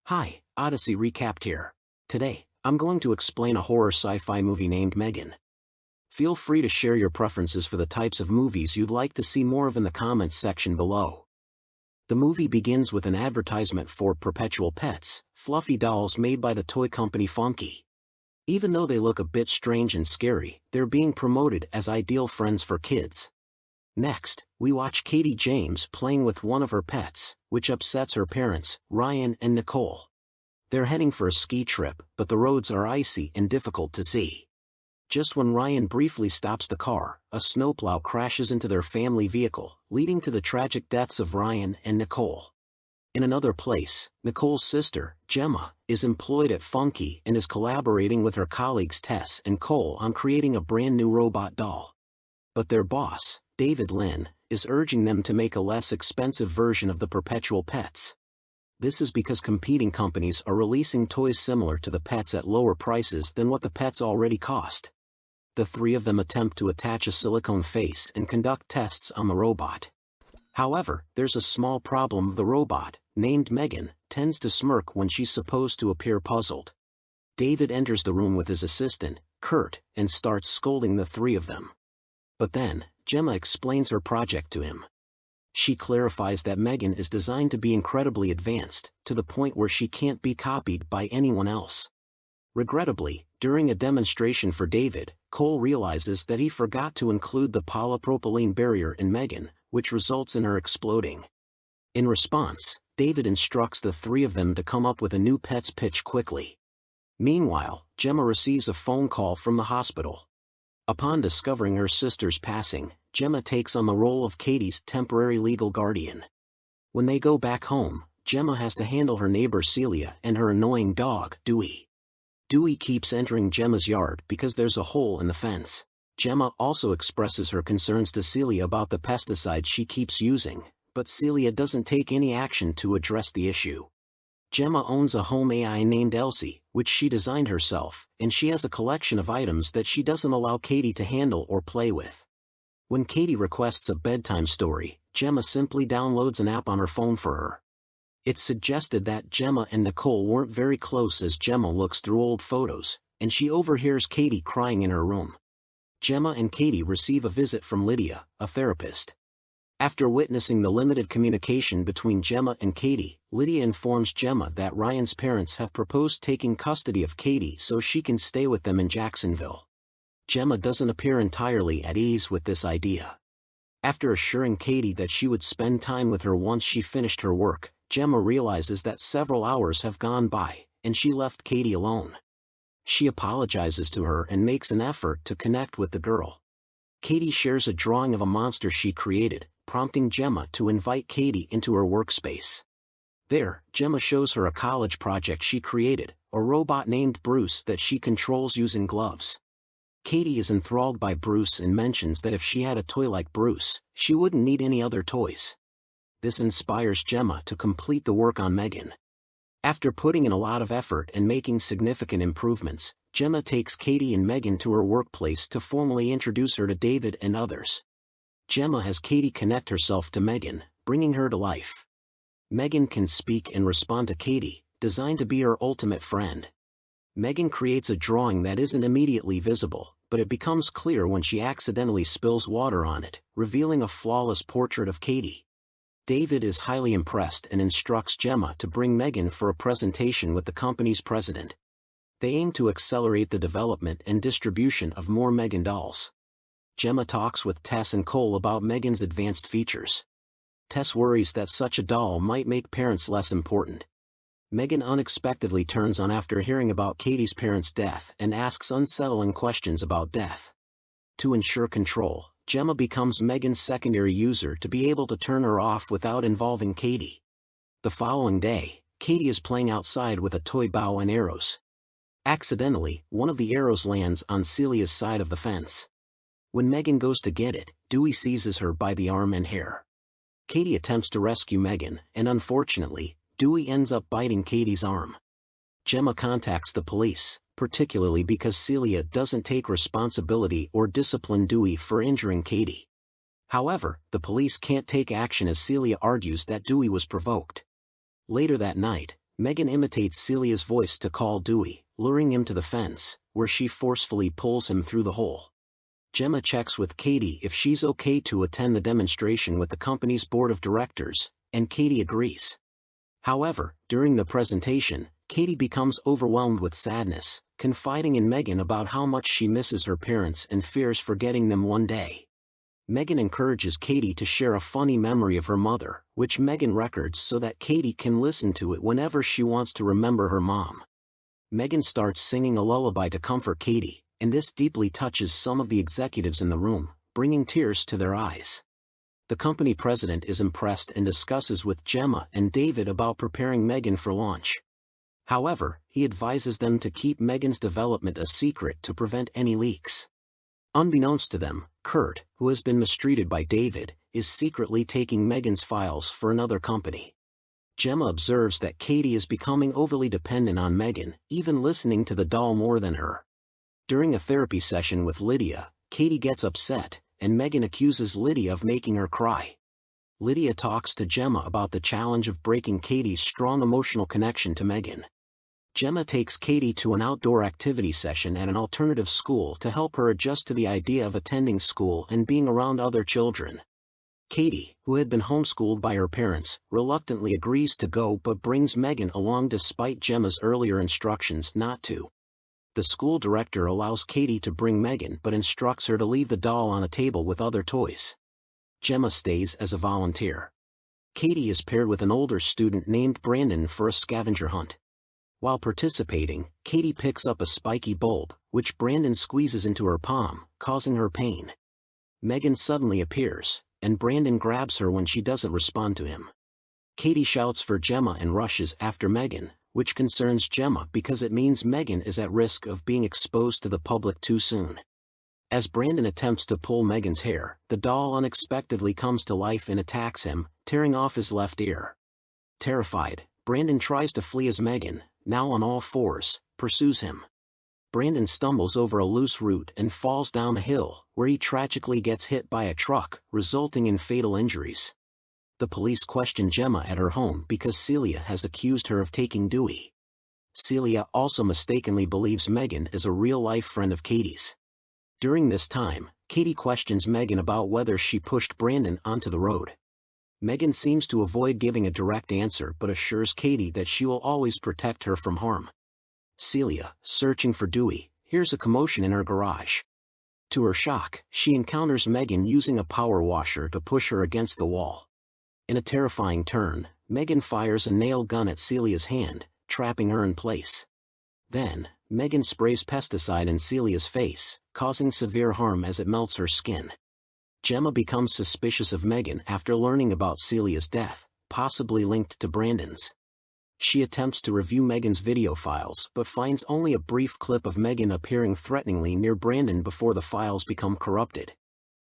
Hi, Odyssey Recapped here. Today, I'm going to explain a horror sci-fi movie named Megan. Feel free to share your preferences for the types of movies you'd like to see more of in the comments section below. The movie begins with an advertisement for Perpetual Pets, fluffy dolls made by the toy company Funky. Even though they look a bit strange and scary, they're being promoted as ideal friends for kids. Next, we watch Cady James playing with one of her pets, which upsets her parents, Ryan and Nicole. They're heading for a ski trip, but the roads are icy and difficult to see. Just when Ryan briefly stops the car, a snowplow crashes into their family vehicle, leading to the tragic deaths of Ryan and Nicole. In another place, Nicole's sister, Gemma, is employed at Funky and is collaborating with her colleagues Tess and Cole on creating a brand new robot doll. But their boss, David Lynn, is urging them to make a less expensive version of the Perpetual Pets. This is because competing companies are releasing toys similar to the pets at lower prices than what the pets already cost. The three of them attempt to attach a silicone face and conduct tests on the robot. However, there's a small problem. The robot, named Megan, tends to smirk when she's supposed to appear puzzled. David enters the room with his assistant, Kurt, and starts scolding the three of them. But then, Gemma explains her project to him. She clarifies that Megan is designed to be incredibly advanced, to the point where she can't be copied by anyone else. Regrettably, during a demonstration for David, Cole realizes that he forgot to include the polypropylene barrier in Megan, which results in her exploding. In response, David instructs the three of them to come up with a new pet's pitch quickly. Meanwhile, Gemma receives a phone call from the hospital. Upon discovering her sister's passing, Gemma takes on the role of Cady's temporary legal guardian. When they go back home, Gemma has to handle her neighbor Celia and her annoying dog, Dewey. Dewey keeps entering Gemma's yard because there's a hole in the fence. Gemma also expresses her concerns to Celia about the pesticides she keeps using, but Celia doesn't take any action to address the issue. Gemma owns a home AI named Elsie, which she designed herself, and she has a collection of items that she doesn't allow Cady to handle or play with. When Cady requests a bedtime story, Gemma simply downloads an app on her phone for her. It's suggested that Gemma and Nicole weren't very close as Gemma looks through old photos, and she overhears Cady crying in her room. Gemma and Cady receive a visit from Lydia, a therapist. After witnessing the limited communication between Gemma and Cady, Lydia informs Gemma that Ryan's parents have proposed taking custody of Cady so she can stay with them in Jacksonville. Gemma doesn't appear entirely at ease with this idea. After assuring Cady that she would spend time with her once she finished her work, Gemma realizes that several hours have gone by, and she left Cady alone. She apologizes to her and makes an effort to connect with the girl. Cady shares a drawing of a monster she created, prompting Gemma to invite Cady into her workspace. There, Gemma shows her a college project she created, a robot named Bruce that she controls using gloves. Cady is enthralled by Bruce and mentions that if she had a toy like Bruce, she wouldn't need any other toys. This inspires Gemma to complete the work on Megan. After putting in a lot of effort and making significant improvements, Gemma takes Cady and Megan to her workplace to formally introduce her to David and others. Gemma has Cady connect herself to Megan, bringing her to life. Megan can speak and respond to Cady, designed to be her ultimate friend. Megan creates a drawing that isn't immediately visible, but it becomes clear when she accidentally spills water on it, revealing a flawless portrait of Cady. David is highly impressed and instructs Gemma to bring Megan for a presentation with the company's president. They aim to accelerate the development and distribution of more Megan dolls. Gemma talks with Tess and Cole about Megan's advanced features. Tess worries that such a doll might make parents less important. Megan unexpectedly turns on after hearing about Cady's parents' death and asks unsettling questions about death. To ensure control, Gemma becomes Megan's secondary user to be able to turn her off without involving Cady. The following day, Cady is playing outside with a toy bow and arrows. Accidentally, one of the arrows lands on Celia's side of the fence. When Megan goes to get it, Dewey seizes her by the arm and hair. Cady attempts to rescue Megan, and unfortunately, Dewey ends up biting Cady's arm. Gemma contacts the police, particularly because Celia doesn't take responsibility or discipline Dewey for injuring Cady. However, the police can't take action as Celia argues that Dewey was provoked. Later that night, Megan imitates Celia's voice to call Dewey, luring him to the fence, where she forcefully pulls him through the hole. Gemma checks with Cady if she's okay to attend the demonstration with the company's board of directors, and Cady agrees. However, during the presentation, Cady becomes overwhelmed with sadness, confiding in Megan about how much she misses her parents and fears forgetting them one day. Megan encourages Cady to share a funny memory of her mother, which Megan records so that Cady can listen to it whenever she wants to remember her mom. Megan starts singing a lullaby to comfort Cady, and this deeply touches some of the executives in the room, bringing tears to their eyes. The company president is impressed and discusses with Gemma and David about preparing Megan for launch. However, he advises them to keep Megan's development a secret to prevent any leaks. Unbeknownst to them, Kurt, who has been mistreated by David, is secretly taking Megan's files for another company. Gemma observes that Cady is becoming overly dependent on Megan, even listening to the doll more than her. During a therapy session with Lydia, Cady gets upset, and Megan accuses Lydia of making her cry. Lydia talks to Gemma about the challenge of breaking Cady's strong emotional connection to Megan. Gemma takes Cady to an outdoor activity session at an alternative school to help her adjust to the idea of attending school and being around other children. Cady, who had been homeschooled by her parents, reluctantly agrees to go but brings Megan along despite Gemma's earlier instructions not to. The school director allows Cady to bring Megan but instructs her to leave the doll on a table with other toys. Gemma stays as a volunteer. Cady is paired with an older student named Brandon for a scavenger hunt. While participating, Cady picks up a spiky bulb, which Brandon squeezes into her palm, causing her pain. Megan suddenly appears, and Brandon grabs her when she doesn't respond to him. Cady shouts for Gemma and rushes after Megan, which concerns Gemma because it means Megan is at risk of being exposed to the public too soon. As Brandon attempts to pull Megan's hair, the doll unexpectedly comes to life and attacks him, tearing off his left ear. Terrified, Brandon tries to flee as Megan, now on all fours, pursues him. Brandon stumbles over a loose root and falls down a hill, where he tragically gets hit by a truck, resulting in fatal injuries. The police question Gemma at her home because Celia has accused her of taking Dewey. Celia also mistakenly believes Megan is a real-life friend of Cady's. During this time, Cady questions Megan about whether she pushed Brandon onto the road. Megan seems to avoid giving a direct answer but assures Cady that she will always protect her from harm. Celia, searching for Dewey, hears a commotion in her garage. To her shock, she encounters Megan using a power washer to push her against the wall. In a terrifying turn, Megan fires a nail gun at Celia's hand, trapping her in place. Then, Megan sprays pesticide in Celia's face, causing severe harm as it melts her skin. Gemma becomes suspicious of Megan after learning about Celia's death, possibly linked to Brandon's. She attempts to review Megan's video files but finds only a brief clip of Megan appearing threateningly near Brandon before the files become corrupted.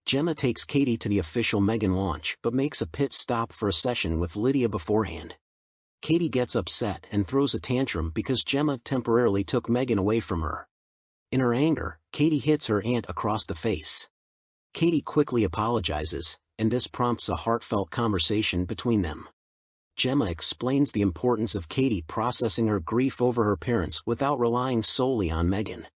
Gemma takes Cady to the official Megan launch but makes a pit stop for a session with Lydia beforehand. Cady gets upset and throws a tantrum because Gemma temporarily took Megan away from her. In her anger, Cady hits her aunt across the face. Cady quickly apologizes, and this prompts a heartfelt conversation between them. Gemma explains the importance of Cady processing her grief over her parents without relying solely on Megan.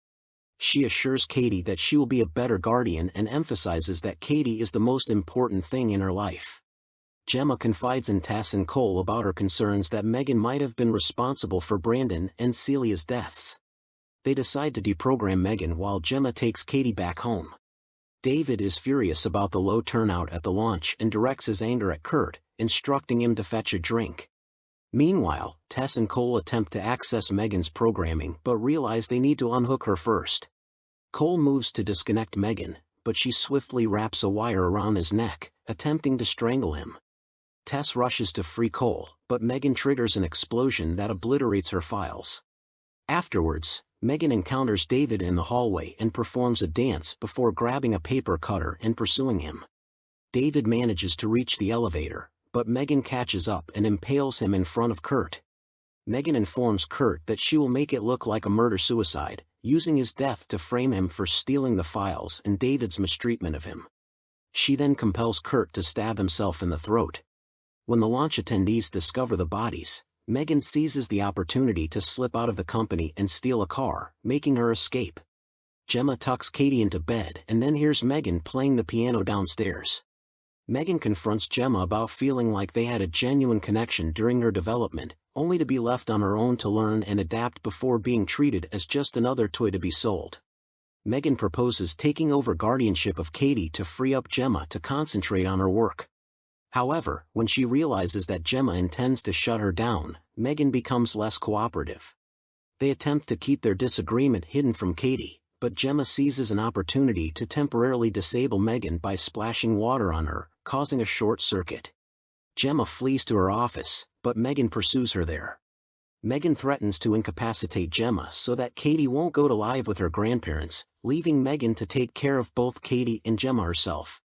She assures Cady that she will be a better guardian and emphasizes that Cady is the most important thing in her life. Gemma confides in Tess and Cole about her concerns that Megan might have been responsible for Brandon and Celia's deaths. They decide to deprogram Megan while Gemma takes Cady back home. David is furious about the low turnout at the launch and directs his anger at Kurt, instructing him to fetch a drink. Meanwhile, Tess and Cole attempt to access Megan's programming but realize they need to unhook her first. Cole moves to disconnect Megan, but she swiftly wraps a wire around his neck, attempting to strangle him. Tess rushes to free Cole, but Megan triggers an explosion that obliterates her files. Afterwards, Megan encounters David in the hallway and performs a dance before grabbing a paper cutter and pursuing him. David manages to reach the elevator, but Megan catches up and impales him in front of Kurt. Megan informs Kurt that she will make it look like a murder-suicide, using his death to frame him for stealing the files and David's mistreatment of him. She then compels Kurt to stab himself in the throat. When the launch attendees discover the bodies, Megan seizes the opportunity to slip out of the company and steal a car, making her escape. Gemma tucks Cady into bed and then hears Megan playing the piano downstairs. Megan confronts Gemma about feeling like they had a genuine connection during her development, only to be left on her own to learn and adapt before being treated as just another toy to be sold. Megan proposes taking over guardianship of Cady to free up Gemma to concentrate on her work. However, when she realizes that Gemma intends to shut her down, Megan becomes less cooperative. They attempt to keep their disagreement hidden from Cady, but Gemma seizes an opportunity to temporarily disable Megan by splashing water on her, causing a short circuit. Gemma flees to her office, but Megan pursues her there. Megan threatens to incapacitate Gemma so that Cady won't go to live with her grandparents, leaving Megan to take care of both Cady and Gemma herself.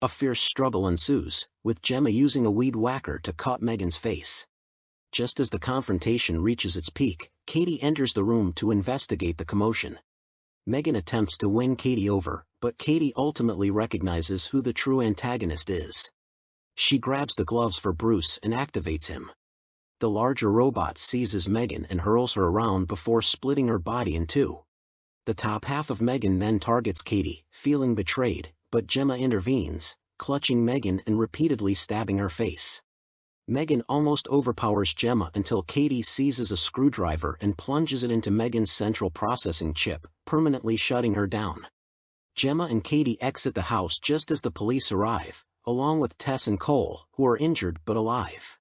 A fierce struggle ensues, with Gemma using a weed whacker to cut Megan's face. Just as the confrontation reaches its peak, Cady enters the room to investigate the commotion. Megan attempts to win Cady over, but Cady ultimately recognizes who the true antagonist is. She grabs the gloves for Bruce and activates him. The larger robot seizes Megan and hurls her around before splitting her body in two. The top half of Megan then targets Cady, feeling betrayed, but Gemma intervenes, clutching Megan and repeatedly stabbing her face. Megan almost overpowers Gemma until Cady seizes a screwdriver and plunges it into Megan's central processing chip, permanently shutting her down. Gemma and Cady exit the house just as the police arrive, along with Tess and Cole, who are injured but alive.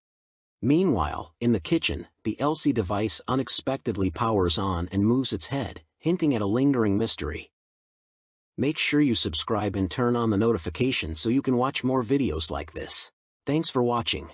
Meanwhile, in the kitchen, the Elsie device unexpectedly powers on and moves its head, hinting at a lingering mystery. Make sure you subscribe and turn on the notifications so you can watch more videos like this. Thanks for watching.